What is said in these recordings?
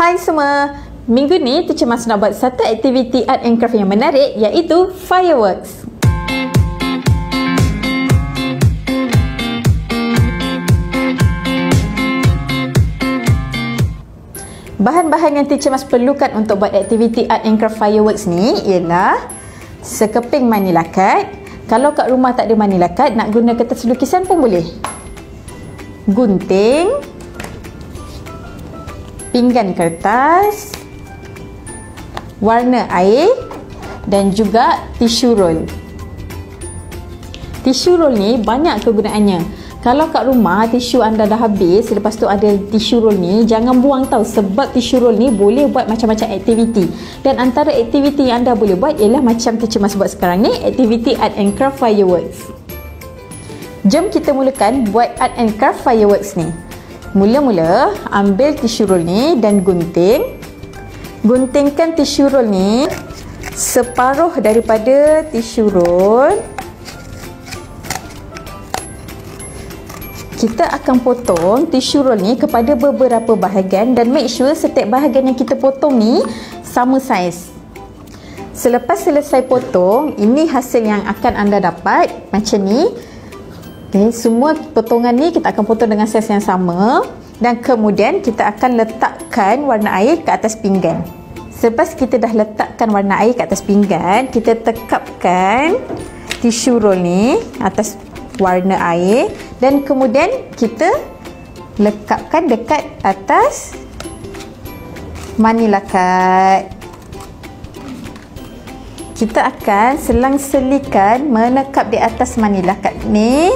Hai semua, minggu ni Teacher Mas nak buat satu aktiviti art and craft yang menarik, iaitu fireworks. Bahan-bahan yang Teacher Mas perlukan untuk buat aktiviti art and craft fireworks ni ialah sekeping manila card. Kalau kat rumah tak ada manila card, nak guna kertas lukisan pun boleh. Gunting, pinggan kertas, warna air dan juga tisu roll. Tisu roll ni banyak kegunaannya. Kalau kat rumah tisu anda dah habis, lepas tu ada tisu roll ni, jangan buang tau, sebab tisu roll ni boleh buat macam-macam aktiviti. Dan antara aktiviti yang anda boleh buat ialah macam Teacher Mas buat sekarang ni, aktiviti art and craft fireworks. Jom kita mulakan buat art and craft fireworks ni. Mula-mula ambil tisu roll ni dan gunting. Guntingkan tisu roll ni separuh daripada tisu roll. Kita akan potong tisu roll ni kepada beberapa bahagian dan make sure setiap bahagian yang kita potong ni sama saiz. Selepas selesai potong, ini hasil yang akan anda dapat macam ni. Okay, semua potongan ni kita akan potong dengan saiz yang sama dan kemudian kita akan letakkan warna air ke atas pinggan. Selepas kita dah letakkan warna air ke atas pinggan, kita tekapkan tisu roll ni atas warna air dan kemudian kita lekapkan dekat atas manila card. Kita akan selang-selikan menekap di atas manila card ni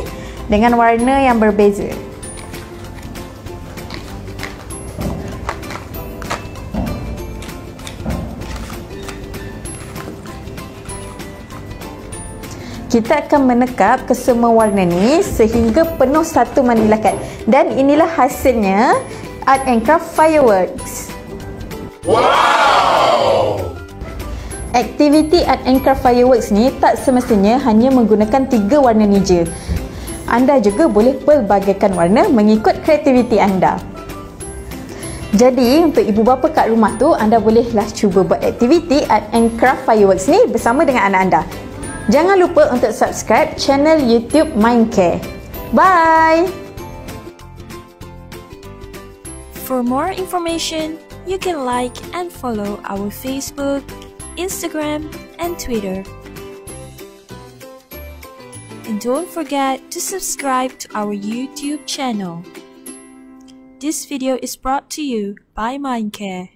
dengan warna yang berbeza. Kita akan menekap ke semua warna ni sehingga penuh satu manila card. Dan inilah hasilnya art and craft fireworks. Wow! Aktiviti art and craft fireworks ni tak semestinya hanya menggunakan 3 warna ni je. Anda juga boleh pelbagaikan warna mengikut kreativiti anda. Jadi untuk ibu bapa kat rumah tu, anda bolehlah cuba buat aktiviti art and craft fireworks ni bersama dengan anak anda. Jangan lupa untuk subscribe channel YouTube Mindcare. Bye! For more information, you can like and follow our Facebook, Instagram, and Twitter. And don't forget to subscribe to our YouTube channel. This video is brought to you by Mindcare.